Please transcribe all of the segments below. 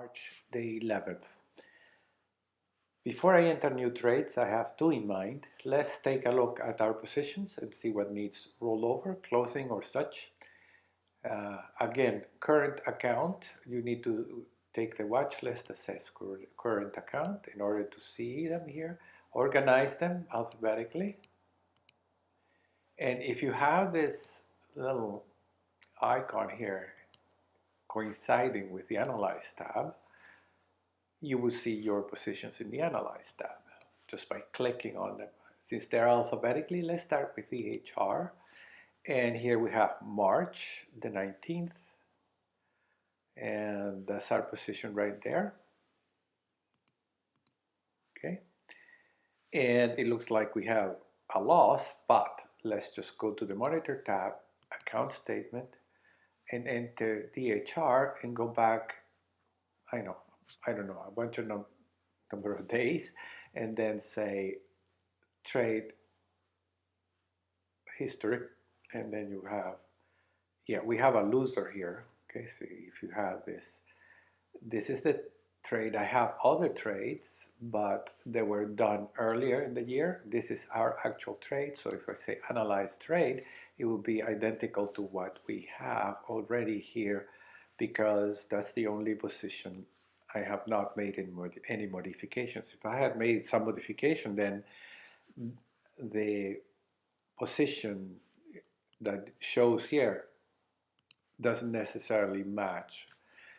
March the 11th. Before I enter new trades, I have two in mind. Let's take a look at our positions and see what needs rollover, closing, or such. Again, current account, you need to take the watch list that says current account in order to see them here. Organize them alphabetically. And if you have this little icon here coinciding with the Analyze tab, you will see your positions in the Analyze tab just by clicking on them. Since they're alphabetically, let's start with the HR. And here we have March the 19th. And that's our position right there. Okay. And it looks like we have a loss, but let's just go to the Monitor tab, Account Statement, and enter DHR and go back, I don't know, a bunch of number of days, and then say trade history, and then you have, we have a loser here. Okay, so if you have this is the trade. I have other trades, but they were done earlier in the year. This is our actual trade. So if I say analyze trade, it will be identical to what we have already here, because that's the only position I have not made any modifications. If I had made some modification, then the position that shows here doesn't necessarily match.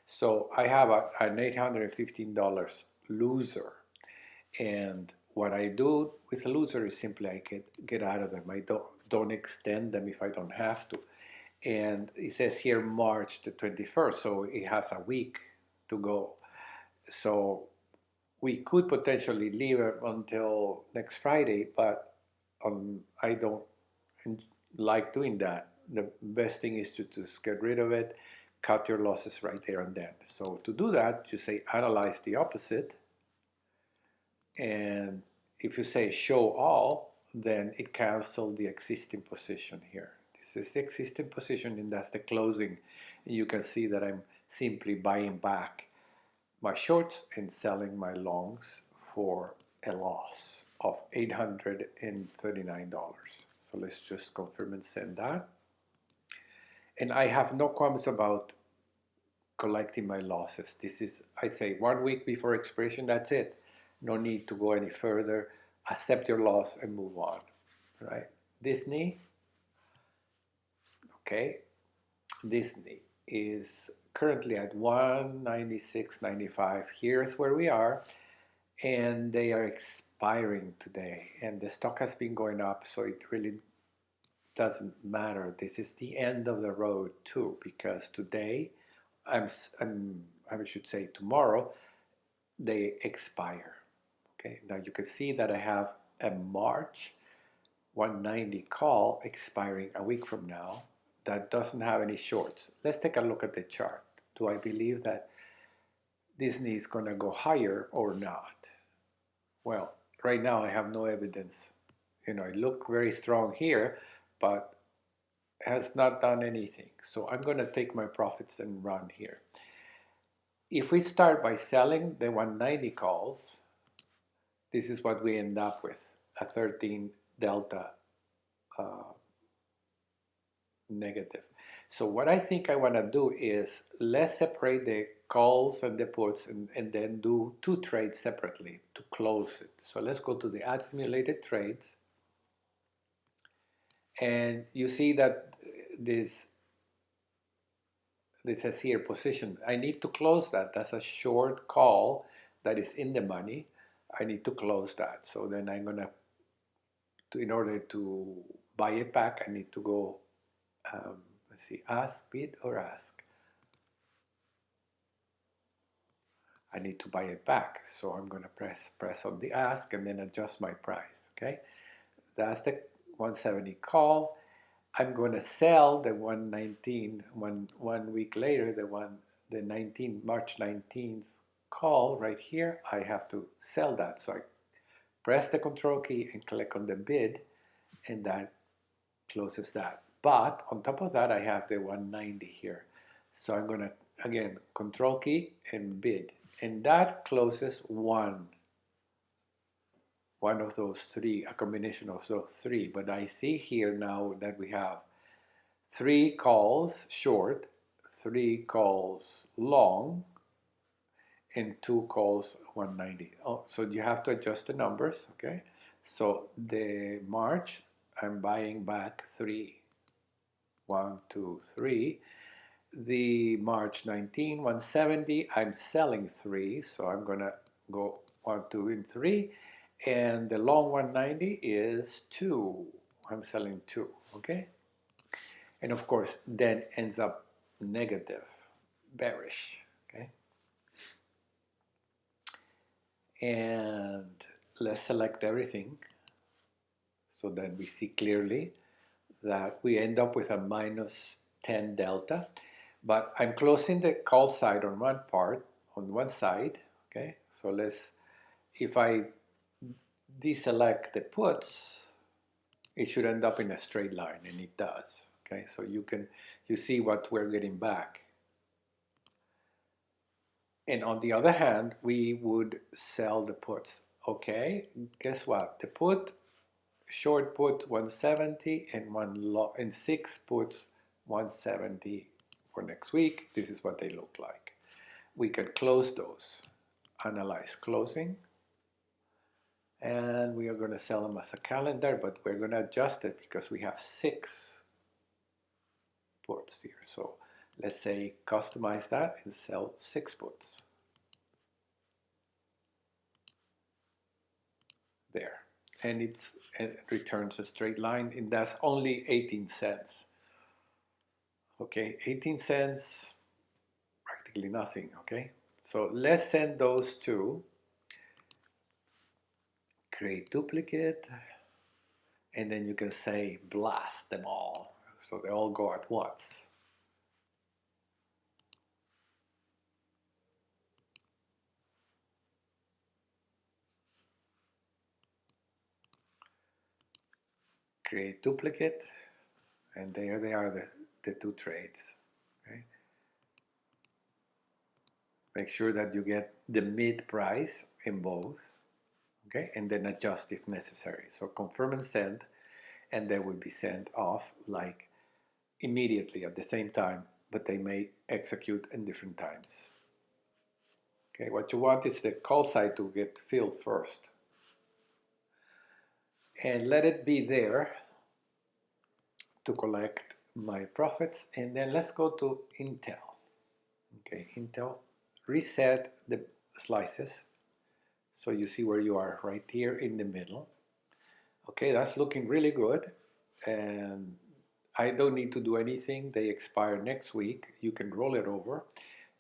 So I have an $815 loser, and what I do with a loser is simply I get out of them. I don't extend them if I don't have to. And it says here March the 21st, so it has a week to go. So we could potentially leave it until next Friday, but I don't like doing that. The best thing is to just get rid of it, cut your losses right there and then. So to do that, you say analyze the opposite, and if you say show all, then it cancels the existing position here. This is the existing position, and that's the closing. And you can see that I'm simply buying back my shorts and selling my longs for a loss of $839. So let's just confirm and send that. And I have no qualms about collecting my losses. This is, I say, 1 week before expiration, that's it. No need to go any further. Accept your loss and move on, right? Disney, okay. Disney is currently at 196.95. Here's where we are, and they are expiring today, and the stock has been going up, so it really doesn't matter. This is the end of the road too, because today, I should say tomorrow, they expire. Okay, now you can see that I have a March 190 call expiring a week from now that doesn't have any shorts. Let's take a look at the chart. Do I believe that Disney is going to go higher or not? Well, right now I have no evidence. It looked very strong here, but has not done anything. So I'm going to take my profits and run here. If we start by selling the 190 calls, this is what we end up with, a 13 delta negative. So what I think I want to do is let's separate the calls and the puts and then do two trades separately to close it. So let's go to the add simulated trades. And you see that this says here position. I need to close that. That's a short call that is in the money. I need to close that. So then I'm going to, in order to buy it back, I need to go, let's see, ask, bid, or ask. I need to buy it back. So I'm going to press on the ask and then adjust my price. Okay, that's the 170 call. I'm going to sell the 119 one week later, the March 19th call right here. I have to sell that. So I press the control key and click on the bid, and that closes that. But on top of that, I have the 190 here. So I'm going to again, control key and bid. And that closes one of those three, a combination of those three. But I see here now that we have 3 calls short, 3 calls long, and 2 calls 190. Oh, so you have to adjust the numbers, okay? So the March, I'm buying back 3. 1, 2, 3. The March 19, 170, I'm selling 3, so I'm gonna go 1, 2, and 3. And the long 190 is 2. I'm selling 2, okay? And of course, then ends up negative, bearish, okay? And let's select everything so that we see clearly that we end up with a minus 10 delta. But I'm closing the call side on one side, okay? So if I deselect the puts, it should end up in a straight line, and it does, okay? So you see what we're getting back. And on the other hand, we would sell the puts, okay? Guess what? The short put 170 and 6 puts 170 for next week. This is what they look like. We can close those, analyze closing, and we are going to sell them as a calendar, but we're going to adjust it because we have 6 puts here. So let's say customize that and sell 6 puts. There. And it returns a straight line, and that's only 18 cents. Okay, 18 cents, practically nothing, okay? So let's send those to create duplicate, and then you can say blast them all, so they all go at once. Create duplicate, and there they are, the 2 trades, okay? Make sure that you get the mid price in both, okay? And then adjust if necessary. So confirm and send, and they will be sent off like immediately at the same time, but they may execute in different times. Okay, what you want is the call side to get filled first. And let it be there to collect my profits. And then let's go to Intel. Okay, Intel, reset the slices. So you see where you are right here in the middle. Okay, that's looking really good. And I don't need to do anything. They expire next week. You can roll it over.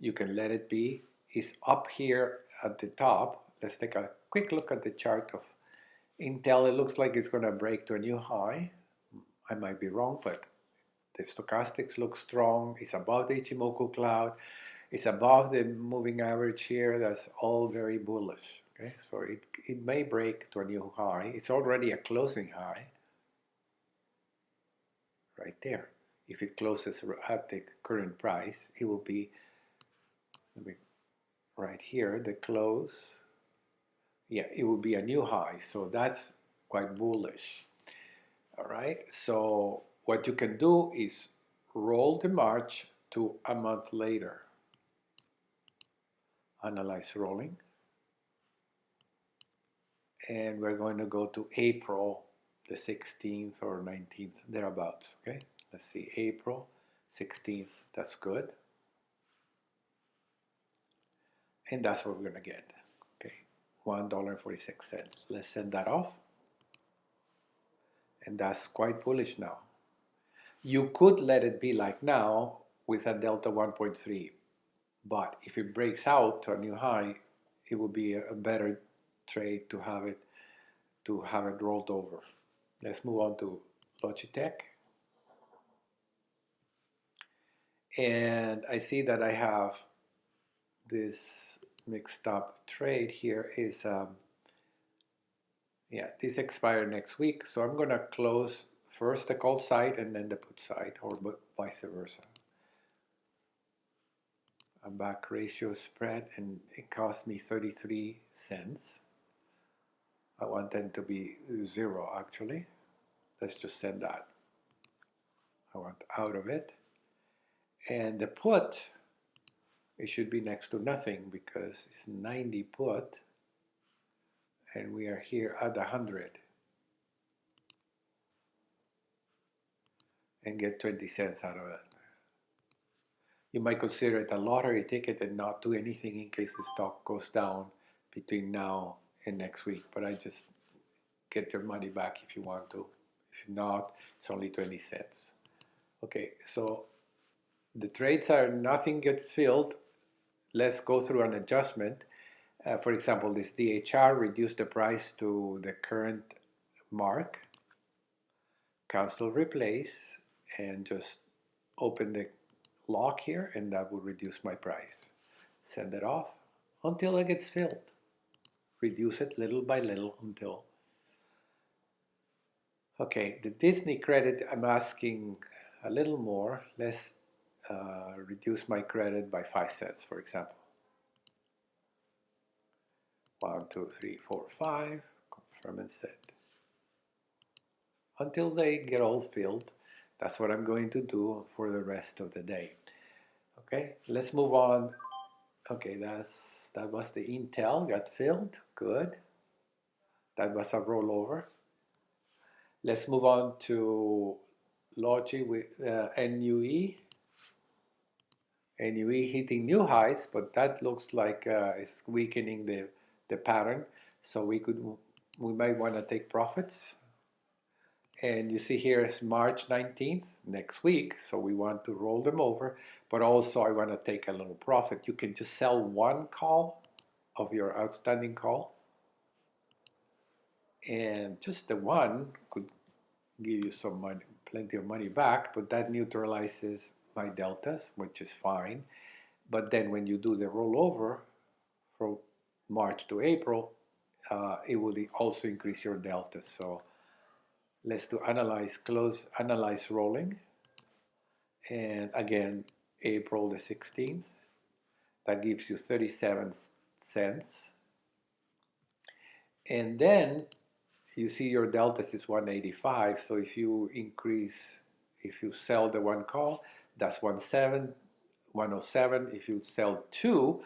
You can let it be. It's up here at the top. Let's take a quick look at the chart of Intel. It looks like it's going to break to a new high. I might be wrong, but the stochastics look strong. It's above the Ichimoku cloud. It's above the moving average here. That's all very bullish. Okay, so it may break to a new high. It's already a closing high right there. If it closes at the current price, it will be right here, the close. Yeah, it will be a new high. So that's quite bullish. All right, so what you can do is roll the March to a month later. Analyze rolling. And we're going to go to April the 16th or 19th, thereabouts, okay? Let's see, April 16th, that's good. And that's what we're gonna get, okay? $1.46. Let's send that off. And that's quite bullish now. You could let it be like now with a delta 1.3, but if it breaks out to a new high, it would be a better trade to have it rolled over. Let's move on to Logitech. And I see that I have this mixed up trade here is, yeah, this expires next week. So I'm gonna close first the call side and then the put side, or vice versa. a back ratio spread, and it cost me 33 cents. I want them to be 0 actually. Let's just set that. I want out of it. And the put, it should be next to nothing because it's 90 put, and we are here at 100. And get 20 cents out of it. You might consider it a lottery ticket and not do anything in case the stock goes down between now and next week. But I just get your money back if you want to. If not, it's only 20 cents. Okay, so the trades are nothing gets filled. Let's go through an adjustment. For example, this DHR reduced the price to the current mark, cancel replace, and just open the lock here, and that will reduce my price. Send it off until it gets filled. Reduce it little by little until. Okay, the Disney credit, I'm asking a little more. Let's reduce my credit by 5 cents, for example. 1, 2, 3, 4, 5. Confirm and set. Until they get all filled. That's what I'm going to do for the rest of the day. Okay, let's move on. Okay, that was the Intel, got filled, good. That was a rollover. Let's move on to Logi with NUE. NUE hitting new highs, but that looks like it's weakening the pattern. So we might want to take profits. And you see here is March 19th, next week. So we want to roll them over, but also I want to take a little profit. You can just sell one call of your outstanding call. And just the one could give you some money, plenty of money back, but that neutralizes my deltas, which is fine. But then when you do the rollover from March to April, it will also increase your deltas. So let's do analyze, close, analyze rolling. And again, April the 16th, that gives you 37 cents. And then you see your deltas is 185. So if you sell the one call, that's 107. If you sell two,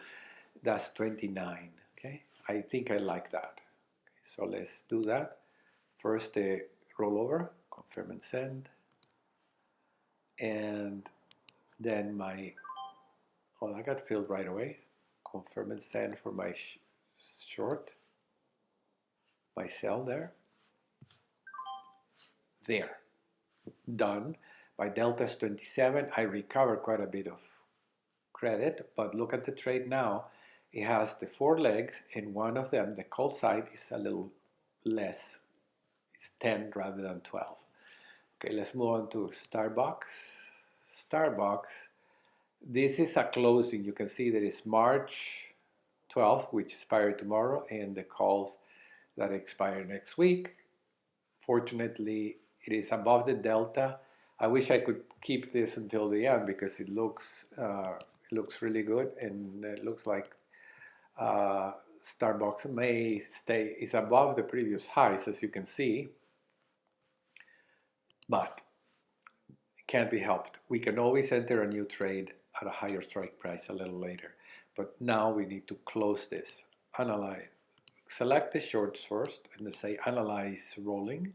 that's 29. Okay, I think I like that. Okay, so let's do that. First the rollover, confirm and send, and then I got filled right away. Confirm and send for my short, my sell there. There, done. My delta is 27. I recovered quite a bit of credit, but look at the trade now. It has the 4 legs, and one of them, the call side, is a little less. It's 10 rather than 12. Okay, let's move on to Starbucks. Starbucks, this is a closing. You can see that it's March 12th, which expired tomorrow, and the calls that expire next week. Fortunately, it is above the delta. I wish I could keep this until the end because it looks really good, and it looks like Starbucks is above the previous highs, as you can see, but it can't be helped. We can always enter a new trade at a higher strike price a little later, but now we need to close this. Analyze, select the shorts first, and then say analyze rolling,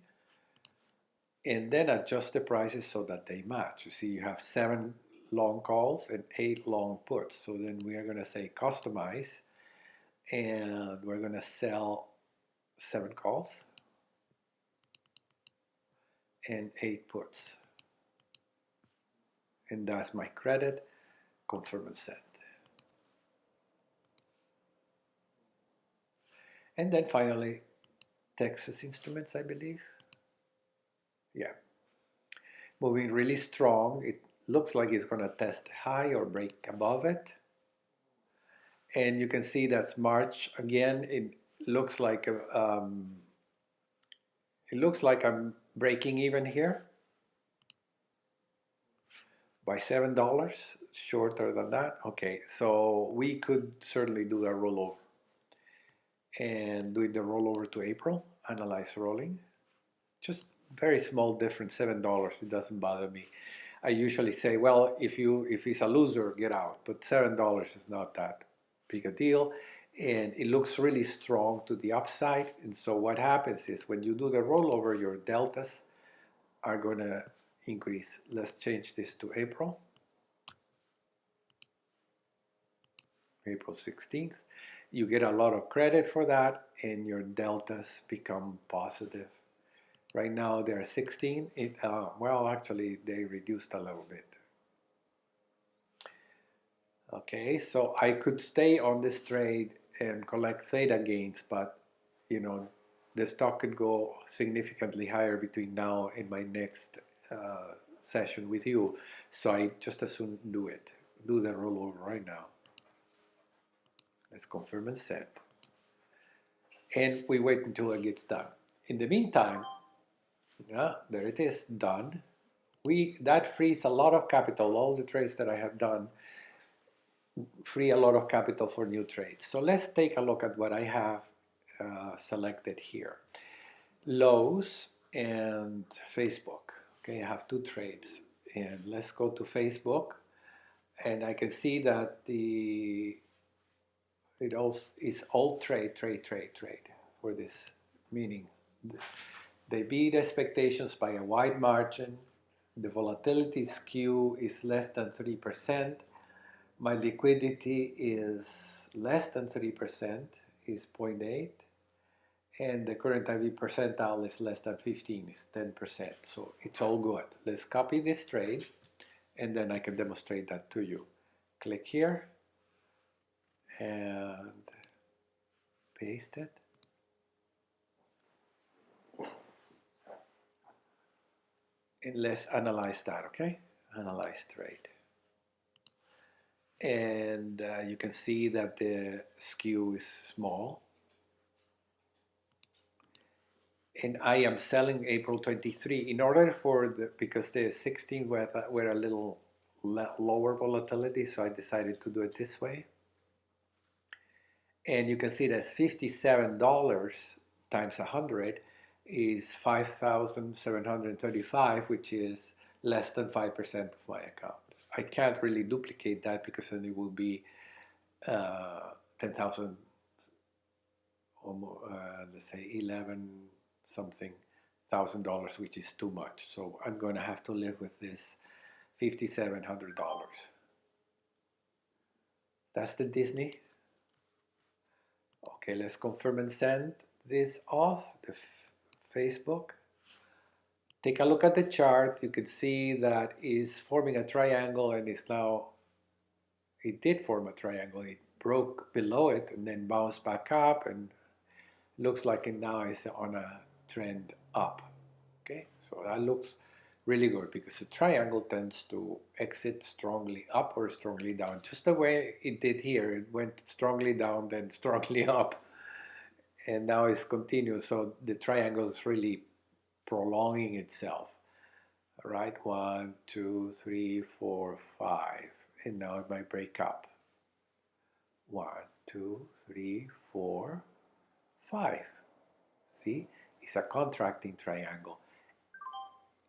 and then adjust the prices so that they match. You see, you have 7 long calls and 8 long puts. So then we are going to say customize, and we're going to sell 7 calls and 8 puts. And that's my credit. Confirm and send. And then finally, Texas Instruments, I believe. Yeah. Moving really strong. It looks like it's going to test high or break above it. And you can see that's March again. It looks like I'm breaking even here by $7. shorter than that. Okay, so we could certainly do the rollover and doing the rollover to April, analyze rolling. Just very small difference, $7. It doesn't bother me. I usually say, well, if he's a loser, get out. But $7 is not that big a deal, and it looks really strong to the upside. And so what happens is when you do the rollover, your deltas are going to increase. Let's change this to April 16th. You get a lot of credit for that, and your deltas become positive. Right now they're 16. Well, actually they reduced a little bit. Okay, so I could stay on this trade and collect theta gains, but you know, the stock could go significantly higher between now and my next session with you. So I just as soon do the rollover right now. Let's confirm and send. And we wait until it gets done. In the meantime, yeah, there it is, done. That frees a lot of capital. All the trades that I have done free a lot of capital for new trades. So let's take a look at what I have selected here. Lowe's and Facebook. Okay, I have two trades. And let's go to Facebook. And I can see that it also is all trade for this, meaning they beat expectations by a wide margin. The volatility skew is less than 3%. My liquidity is less than 3%, is 0.8. And the current IV percentile is less than 15, is 10%. So it's all good. Let's copy this trade, and then I can demonstrate that to you. Click here, and paste it. And let's analyze that, okay? Analyze trade. And you can see that the skew is small. And I am selling April 23 in order for because the 16 were a little lower volatility, so I decided to do it this way. And you can see that's $57 times 100 is 5,735, which is less than 5% of my account. I can't really duplicate that because then it will be 10,000, let's say 11 something $1,000, which is too much. So I'm going to have to live with this $5,700. That's the Disney. Okay, let's confirm and send this off the Facebook. Take a look at the chart. You can see that is forming a triangle, and it's now, it did form a triangle. It broke below it and then bounced back up, and looks like it now is on a trend up. Okay, so that looks really good because the triangle tends to exit strongly up or strongly down, just the way it did here. It went strongly down, then strongly up, and now it's continuous. So the triangle is really prolonging itself. All right, 1, 2, 3, 4, 5, and now it might break up. 1, 2, 3, 4, 5. See, it's a contracting triangle.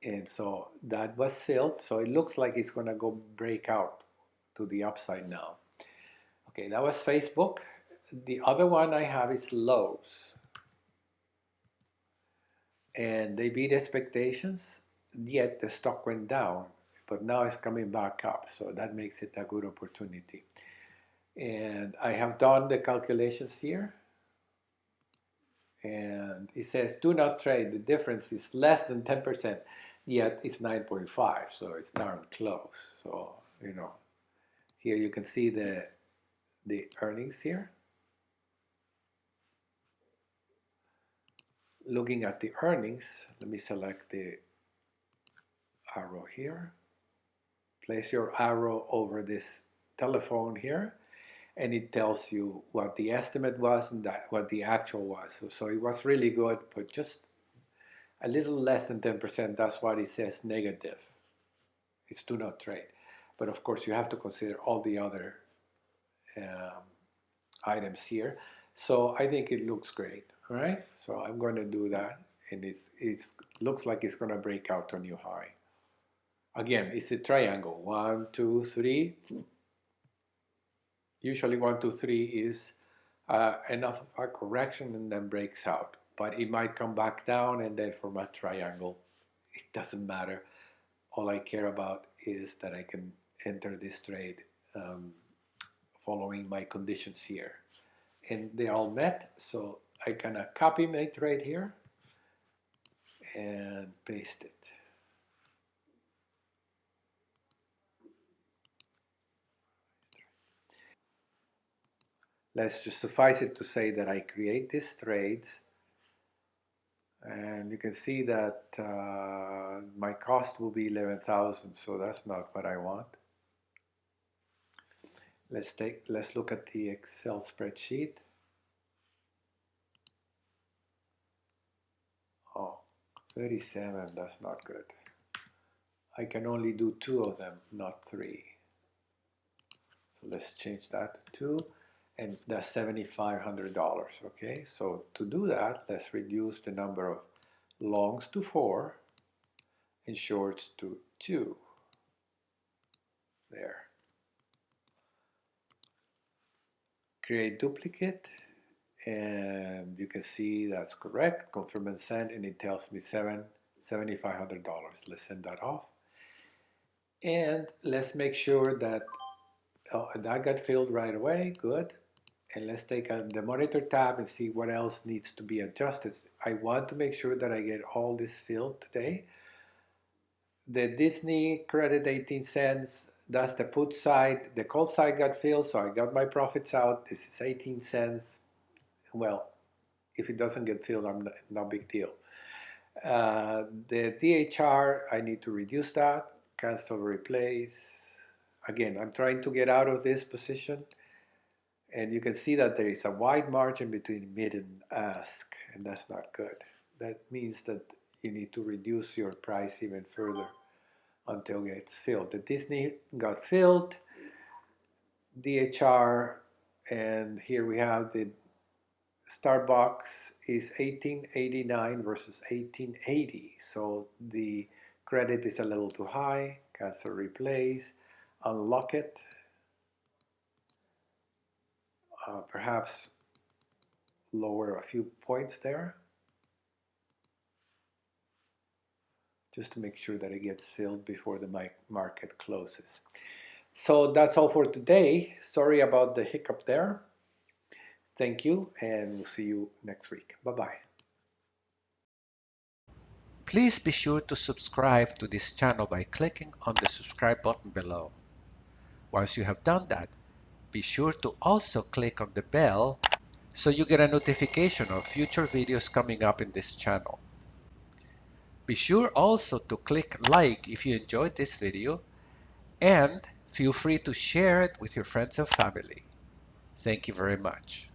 And so that was filled, so it looks like it's going to go break out to the upside now. Okay, that was Facebook. The other one I have is Lowe's. And they beat expectations, yet the stock went down, but now it's coming back up, so that makes it a good opportunity. And I have done the calculations here. And it says do not trade, the difference is less than 10%. Yet it's 9.5, so it's darn close. So, you know, here you can see the earnings here. Looking at the earnings, let me select the arrow here. Place your arrow over this telephone here, and it tells you what the estimate was and what the actual was. So it was really good, but just a little less than 10%, that's what it says negative. It's do not trade. But of course, you have to consider all the other um, items here. So I think it looks great. All right. So I'm going to do that, and it's looks like it's going to break out to a new high. Again, it's a triangle. 1, 2, 3. Usually 1, 2, 3 is enough of a correction and then breaks out. But it might come back down and then form a triangle. It doesn't matter. All I care about is that I can enter this trade following my conditions here. And they all met, so I kind of copy my trade here and paste it. Let's just suffice it to say that I create these trades, and you can see that my cost will be 11,000, so that's not what I want. Let's look at the Excel spreadsheet. Oh, 37, that's not good. I can only do 2 of them, not 3. So let's change that to 2, and that's $7,500. Okay, so to do that, let's reduce the number of longs to 4 and shorts to 2. There. Create duplicate, and you can see that's correct. Confirm and send, and it tells me $7,500. Let's send that off, and let's make sure that that got filled right away. Good. And let's take the monitor tab and see what else needs to be adjusted. I want to make sure that I get all this filled today. The Disney credit 18 cents, that's the put side. The call side got filled, so I got my profits out. This is 18 cents. Well, if it doesn't get filled, no big deal. The DHR, I need to reduce that. Cancel, replace. Again, I'm trying to get out of this position. And you can see that there is a wide margin between mid and ask, and that's not good. That means that you need to reduce your price even further until it gets filled. The Disney got filled, DHR, and here we have the Starbucks is 1889 versus 1880. So the credit is a little too high. Cancel, replace, unlock it. Perhaps lower a few points there, just to make sure that it gets filled before the market closes. So that's all for today. Sorry about the hiccup there. Thank you, and we'll see you next week. Bye-bye. Please be sure to subscribe to this channel by clicking on the subscribe button below. Once you have done that, be sure to also click on the bell so you get a notification of future videos coming up in this channel. Be sure also to click like if you enjoyed this video, and feel free to share it with your friends and family. Thank you very much.